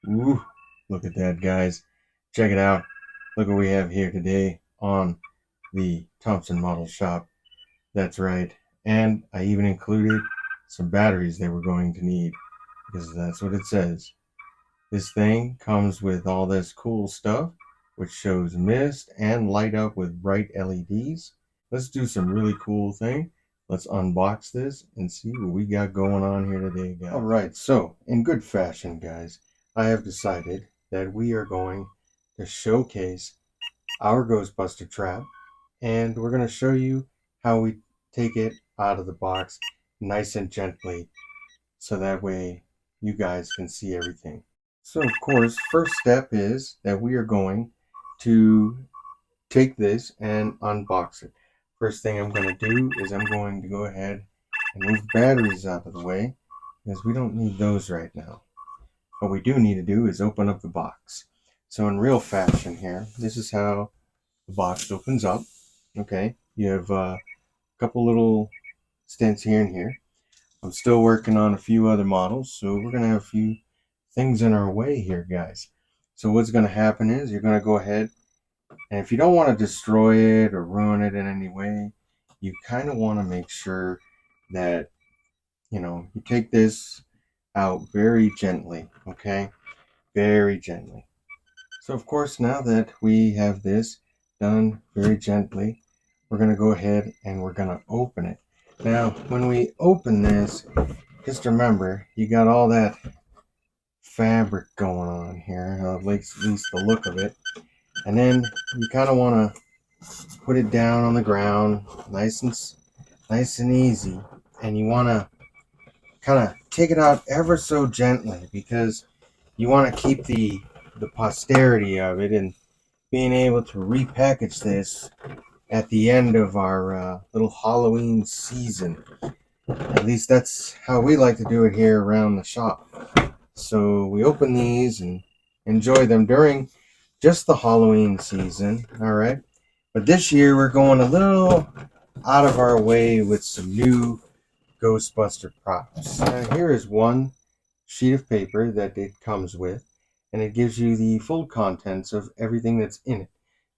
Ooh, look at that, guys. Check it out. Look what we have here today on the Thompson Model Shop. That's right. And I even included some batteries they were going to need because that's what it says. This thing comes with all this cool stuff, which shows mist and light up with bright LEDs. Let's do some really cool thing. Let's unbox this and see what we got going on here today, guys. All right, so in good fashion, guys, I have decided that we are going to showcase our Ghostbuster trap, and we're going to show you how we take it out of the box nice and gently, so that way you guys can see everything. So of course, first step is that we are going to take this and unbox it. First thing I'm going to do is I'm going to go ahead and move the batteries out of the way because we don't need those right now. What we do need to do is open up the box. So in real fashion here, this is how the box opens up. Okay, you have a couple little stints here and here. I'm still working on a few other models, so we're going to have a few things in our way here, guys. So what's going to happen is you're going to go ahead, and if you don't want to destroy it or ruin it in any way, you kind of want to make sure that, you take this out very gently, okay? Very gently. So of course, now that we have this done very gently, we're going to go ahead and we're going to open it. Now, when we open this, just remember, you got all that fabric going on here, at least the look of it. And then you kind of want to put it down on the ground, nice and easy. And you want to kind of take it out ever so gently because you want to keep the posterity of it and being able to repackage this at the end of our little Halloween season. At least that's how we like to do it here around the shop. So we open these and enjoy them during just the Halloween season, all right? But this year we're going a little out of our way with some new Ghostbuster props. Here is one sheet of paper that it comes with, and it gives you the full contents of everything that's in it,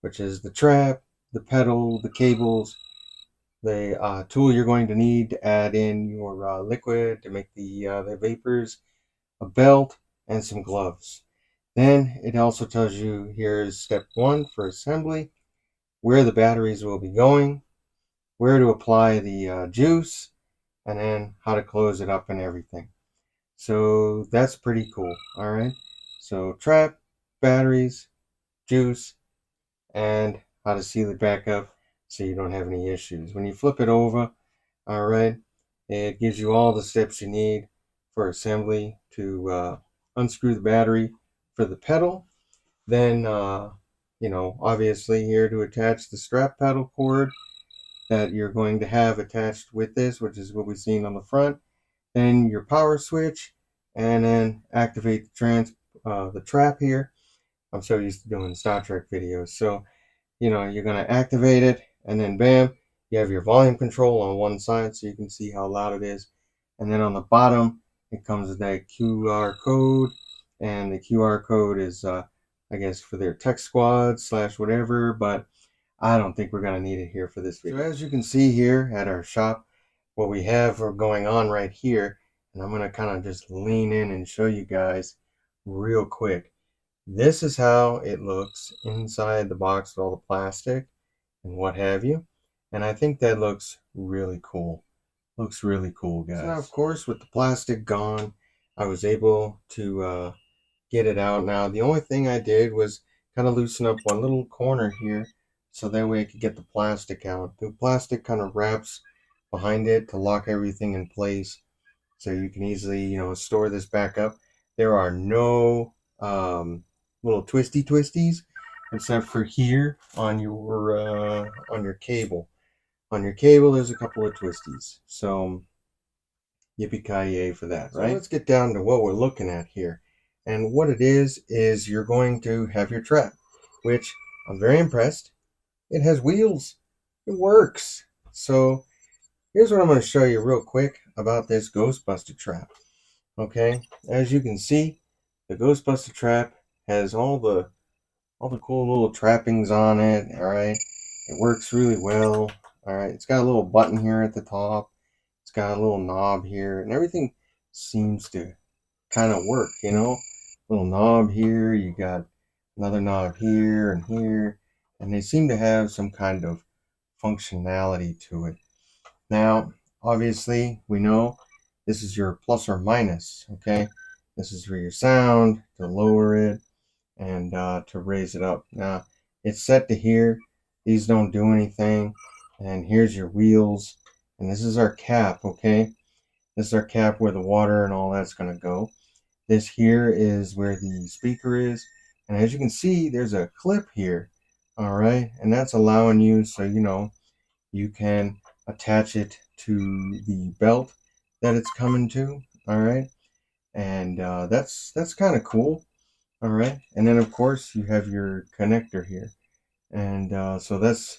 which is the trap, the pedal, the cables, the tool you're going to need to add in your liquid to make the vapors, a belt, and some gloves. Then it also tells you here's step 1 for assembly, where the batteries will be going, where to apply the juice, and then how to close it up and everything. So that's pretty cool. All right. So trap, batteries, juice, and how to seal it back up so you don't have any issues. When you flip it over, all right, it gives you all the steps you need for assembly to unscrew the battery for the pedal. Then, obviously here to attach the strap pedal cord that you're going to have attached with this, which is what we've seen on the front. Then your power switch, and then activate the trap here. I'm so used to doing Star Trek videos. So, you're going to activate it, and then bam, you have your volume control on one side so you can see how loud it is. And then on the bottom, it comes with that QR code, and the QR code is, I guess, for their tech squad / whatever, but I don't think we're going to need it here for this video. So as you can see here at our shop, what we have going on right here, and I'm going to kind of just lean in and show you guys real quick. This is how it looks inside the box with all the plastic and what have you. And I think that looks really cool. Looks really cool, guys. So now, of course, with the plastic gone, I was able to get it out. Now, the only thing I did was kind of loosen up one little corner here so that way I could get the plastic out. The plastic kind of wraps behind it to lock everything in place so you can easily, store this back up. There are no little twisties except for here on your cable. On your cable, there's a couple of twisties. So yippee-ki-yay for that, right? So let's get down to what we're looking at here. And what it is you're going to have your trap, which I'm very impressed. It has wheels. It works. So here's what I'm going to show you real quick about this Ghostbuster trap. Okay, as you can see, The Ghostbuster trap has all the cool little trappings on it. All right, it works really well. All right, it's got a little button here at the top. It's got a little knob here, and everything seems to kind of work. Little knob here. You got another knob here, and they seem to have some kind of functionality to it. Now, obviously, we know this is your plus or minus. Okay, this is for your sound to lower it and to raise it up. Now it's set to here. These don't do anything. And here's your wheels. And this is our cap, okay? This is our cap where the water and all that's going to go. This here is where the speaker is. And as you can see, there's a clip here. All right. And that's allowing you so you can attach it to the belt that it's coming to. All right. And that's kind of cool. All right, and then of course you have your connector here, and so that's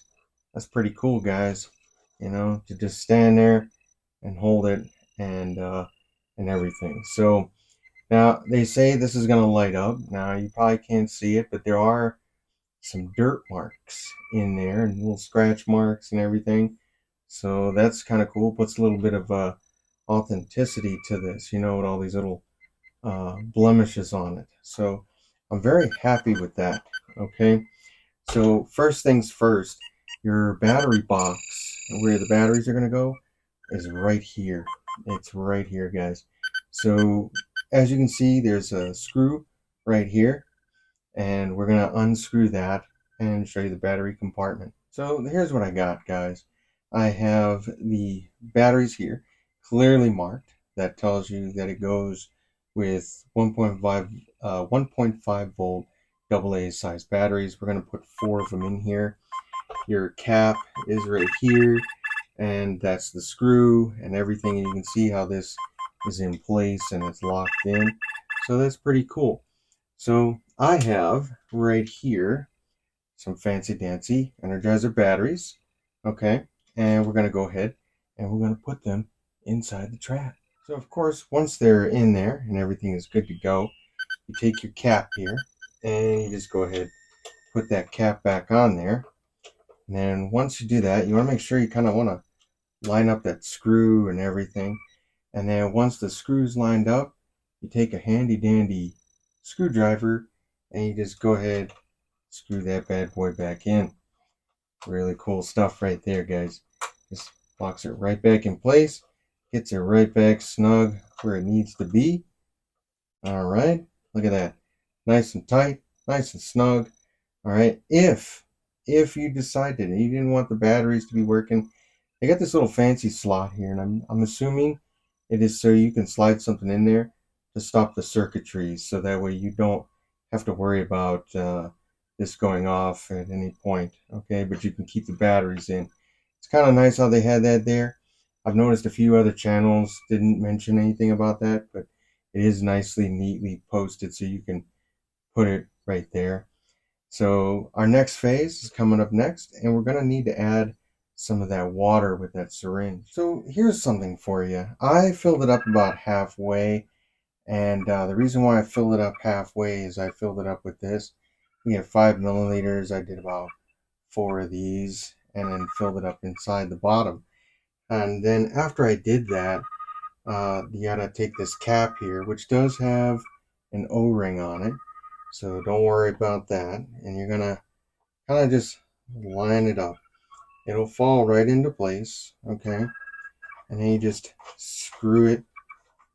pretty cool, guys. To just stand there and hold it and everything. So now they say this is gonna light up. Now you probably can't see it, but there are some dirt marks in there and little scratch marks and everything. So that's kind of cool. Puts a little bit of authenticity to this, with all these little blemishes on it. So I'm very happy with that. Okay. So first things first, your battery box, where the batteries are going to go, is right here. It's right here, guys. So as you can see, there's a screw right here, and we're going to unscrew that and show you the battery compartment. So here's what I got, guys. I have the batteries here clearly marked. That tells you that it goes with 1.5 volt AA size batteries. We're going to put 4 of them in here. Your cap is right here, and that's the screw and everything. And you can see how this is in place and it's locked in. So that's pretty cool. So I have right here some fancy dancy Energizer batteries. Okay, and we're going to go ahead and we're going to put them inside the trap. So of course, once they're in there and everything is good to go, you take your cap here and you just go ahead, put that cap back on there. And then once you do that, you want to make sure you kind of want to line up that screw and everything. And then once the screw's lined up, you take a handy dandy screwdriver and you just go ahead, screw that bad boy back in. Really cool stuff right there, guys. Just locks it right back in place, gets it right back snug where it needs to be. All right, look at that. Nice and tight, nice and snug. All right, if you decided you didn't want the batteries to be working, they got this little fancy slot here, and I'm assuming it is so you can slide something in there to stop the circuitry, so that way you don't have to worry about this going off at any point. Okay, but you can keep the batteries in. It's kind of nice how they had that there. I've noticed a few other channels didn't mention anything about that, but it is nicely, neatly posted, so you can put it right there. So our next phase is coming up next, and we're going to need to add some of that water with that syringe. So here's something for you. I filled it up about halfway, and the reason why I filled it up halfway is I filled it up with this. We have 5 milliliters. I did about 4 of these, and then filled it up inside the bottom. And then after I did that, you gotta take this cap here, which does have an O-ring on it. So don't worry about that. And you're gonna kind of just line it up. It'll fall right into place, okay? And then you just screw it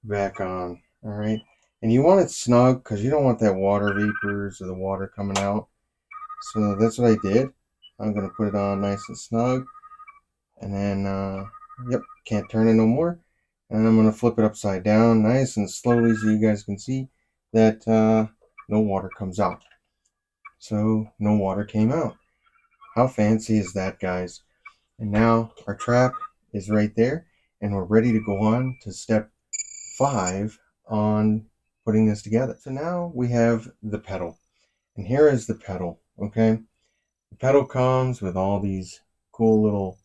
back on, all right? And you want it snug because you don't want that water vapors or the water coming out. So that's what I did. I'm gonna put it on nice and snug. And then, yep, can't turn it no more. And I'm gonna flip it upside down nice and slowly so you guys can see that no water comes out. So no water came out. How fancy is that, guys? And now our trap is right there, and we're ready to go on to step 5 on putting this together. So now we have the pedal, and here is the pedal. Okay, the pedal comes with all these cool little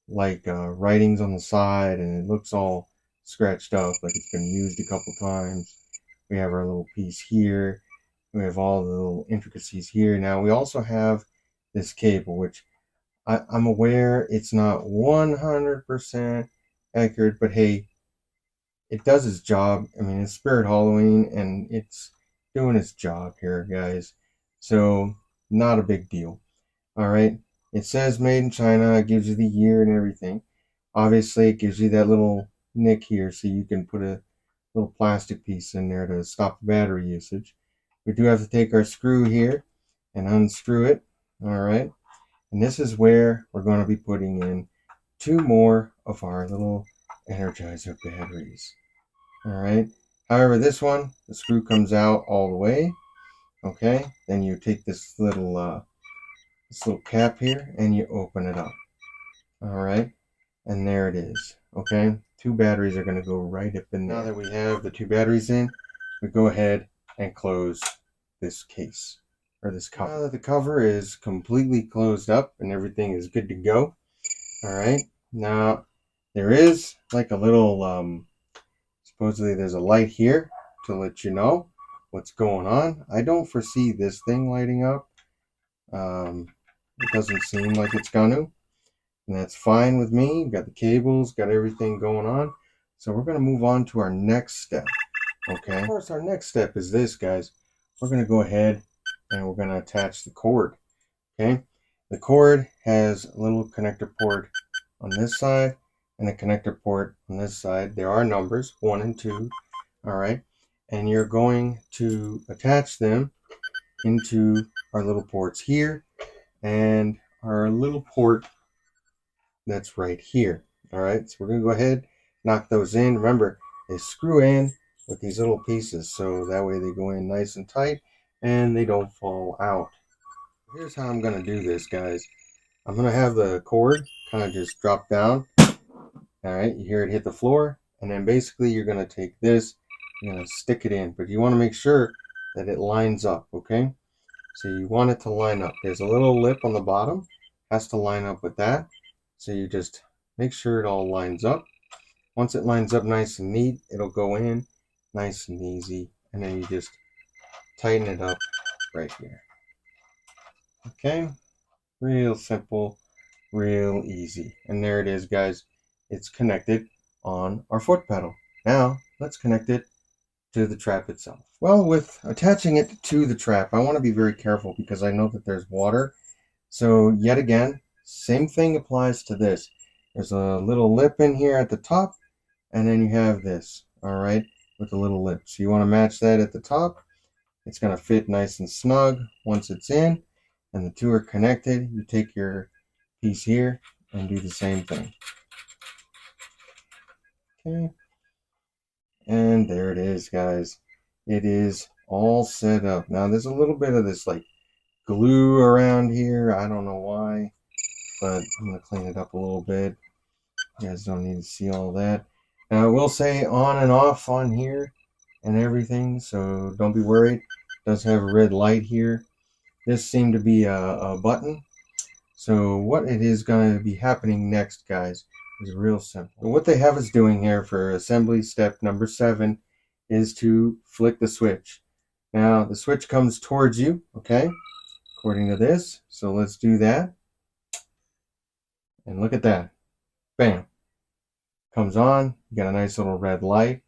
writings on the side, and it looks all scratched up like it's been used a couple times. We have our little piece here. We have all the little intricacies here. Now we also have this cable, which I'm aware it's not 100% accurate, but hey, it does its job. I mean, it's Spirit Halloween, and it's doing its job here, guys. So, not a big deal. All right. It says made in China. It gives you the year and everything. Obviously, it gives you that little nick here, so you can put a little plastic piece in there to stop the battery usage. We do have to take our screw here and unscrew it. All right. And this is where we're going to be putting in 2 more of our little Energizer batteries. All right. However, this one, the screw comes out all the way. Okay. Then you take this little cap here and you open it up. All right. And there it is. Okay. 2 batteries are going to go right up in there. Now that we have the 2 batteries in, we go ahead and close this case or this cover. Now that the cover is completely closed up and everything is good to go. All right. Now there is like a little supposedly there's a light here to let you know what's going on. I don't foresee this thing lighting up. It doesn't seem like it's going to. And that's fine with me. Got the cables, got everything going on. So we're going to move on to our next step. Okay. Of course, our next step is this, guys. We're going to go ahead and we're going to attach the cord. Okay. The cord has a little connector port on this side and a connector port on this side. There are numbers 1 and 2. All right. And you're going to attach them into our little ports here and our little port that's right here. All right. So we're going to go ahead, knock those in. Remember, they screw in with these little pieces, so that way they go in nice and tight and they don't fall out. Here's how I'm going to do this, guys. I'm going to have the cord kind of just drop down. All right, you hear it hit the floor, and then basically you're going to take this, you're going to stick it in, but you want to make sure that it lines up, okay? So you want it to line up. There's a little lip on the bottom, has to line up with that. So you just make sure it all lines up. Once it lines up nice and neat, it'll go in nice and easy, and then you just tighten it up right here. Okay, real simple, real easy. And there it is, guys. It's connected on our foot pedal. Now, let's connect it to the trap itself. Well, with attaching it to the trap, I want to be very careful because I know that there's water. So yet again, same thing applies to this. There's a little lip in here at the top, and then you have this, all right, with a little lip. So you want to match that at the top. It's going to fit nice and snug once it's in, and the 2 are connected. You take your piece here and do the same thing. Okay. And there it is, guys. It is all set up. Now there's a little bit of this like glue around here. I don't know why, but I'm going to clean it up a little bit. You guys don't need to see all that. Now I will say on and off on here and everything, so don't be worried. It does have a red light here. This seemed to be a button. So what it is going to be happening next, guys, is real simple. What they have us doing here for assembly step number 7 is to flick the switch. Now the switch comes towards you, okay, according to this. So let's do that. And look at that. Bam. Comes on. You got a nice little red light.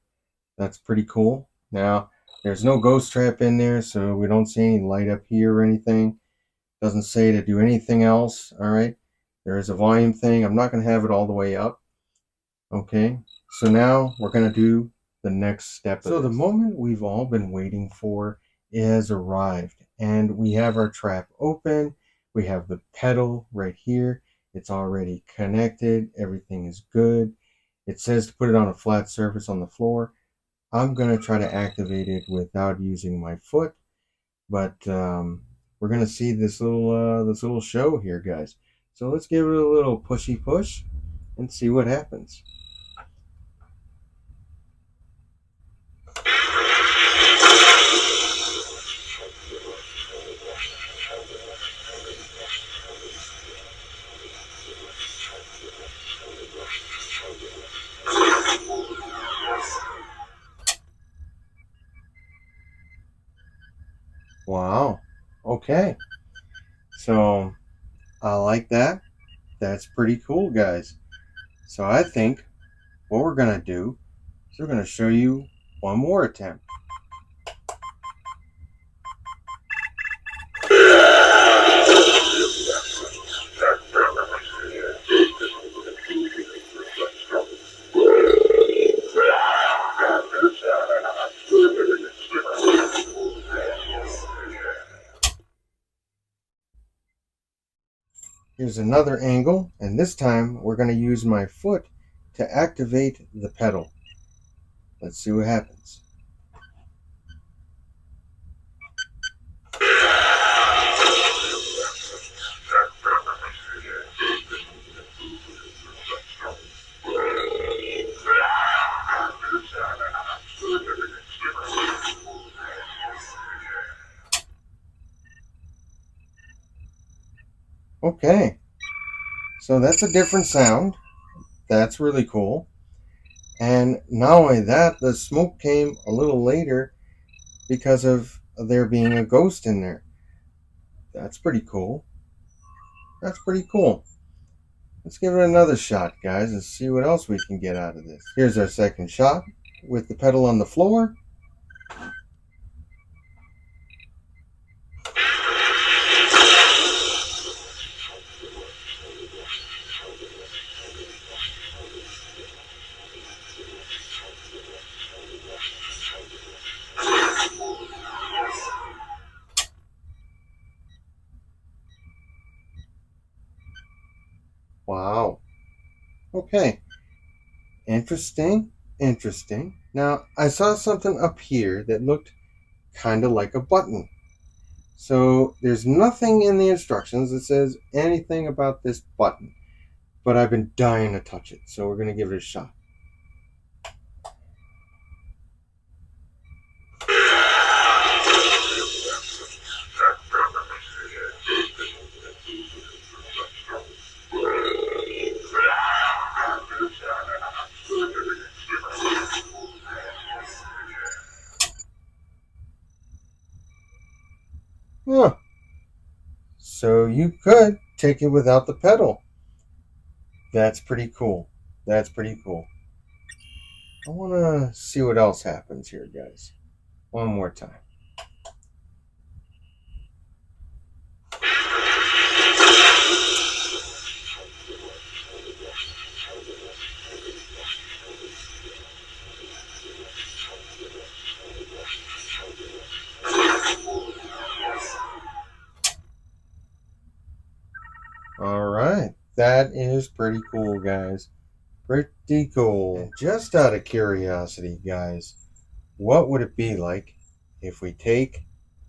That's pretty cool. Now there's no ghost trap in there, so we don't see any light up here or anything. Doesn't say to do anything else. All right. There is a volume thing. I'm not going to have it all the way up. Okay. So now we're going to do the next step. So the moment we've all been waiting for has arrived, and we have our trap open. We have the pedal right here. It's already connected. Everything is good. It says to put it on a flat surface on the floor. I'm going to try to activate it without using my foot, but we're going to see this little show here, guys. So let's give it a little pushy push and see what happens. Wow. Okay. So I like that. That's pretty cool, guys. So I think what we're going to do is we're going to show you one more attempt. Here's another angle, and this time we're going to use my foot to activate the pedal. Let's see what happens. Okay, so that's a different sound. That's really cool. And not only that, the smoke came a little later because of there being a ghost in there. That's pretty cool. That's pretty cool. Let's give it another shot, guys, and see what else we can get out of this. Here's our second shot with the pedal on the floor. Wow. Okay. Interesting. Interesting. Now, I saw something up here that looked kind of like a button. So, there's nothing in the instructions that says anything about this button, but I've been dying to touch it, so we're going to give it a shot. Huh. So, you could take it without the pedal. That's pretty cool. That's pretty cool. I want to see what else happens here, guys. One more time. All right. That is pretty cool, guys. Pretty cool. And just out of curiosity, guys, what would it be like if we take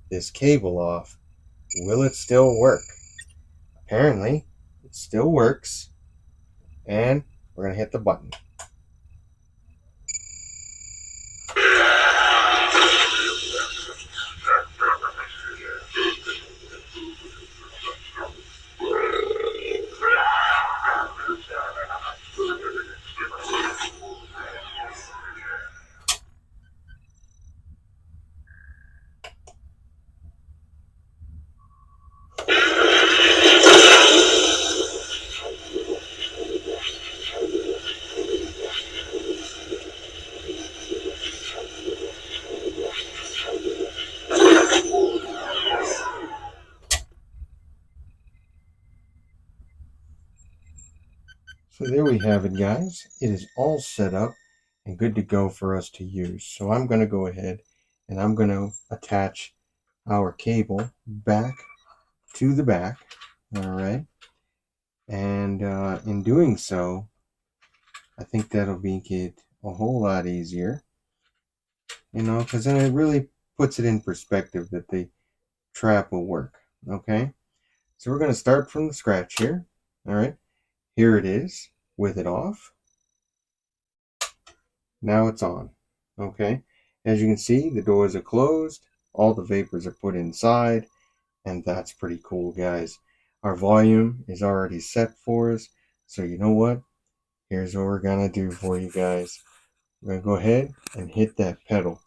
this cable off? Will it still work? Apparently, it still works. And we're going to hit the button. So there we have it, guys. It is all set up and good to go for us to use. So I'm going to go ahead and I'm going to attach our cable back to the back. All right. And in doing so, I think that'll make it a whole lot easier, because then it really puts it in perspective that the trap will work. Okay. So we're going to start from the scratch here. All right. Here it is with it off. Now it's on. Okay. As you can see, the doors are closed. All the vapors are put inside. And that's pretty cool, guys. Our volume is already set for us. So you know what? Here's what we're going to do for you guys. We're going to go ahead and hit that pedal.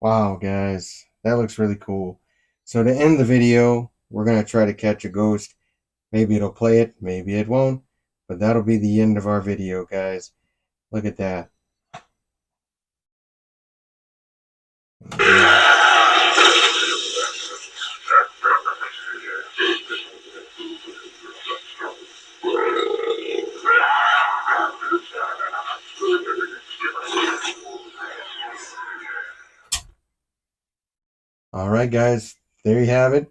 Wow, guys, that looks really cool. So to end the video, we're going to try to catch a ghost. Maybe it'll play it, maybe it won't, but that'll be the end of our video, guys. Look at that. All right, guys, there you have it.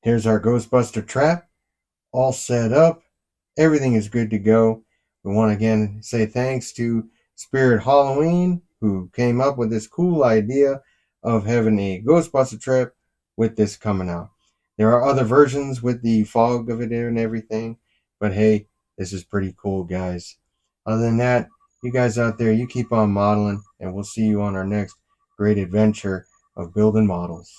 Here's our Ghostbuster trap, all set up. Everything is good to go. We want to again say thanks to Spirit Halloween, who came up with this cool idea of having a Ghostbuster trap with this coming out. There are other versions with the fog of it and everything, but hey, this is pretty cool, guys. Other than that, you guys out there, you keep on modeling, and we'll see you on our next great adventure of building models.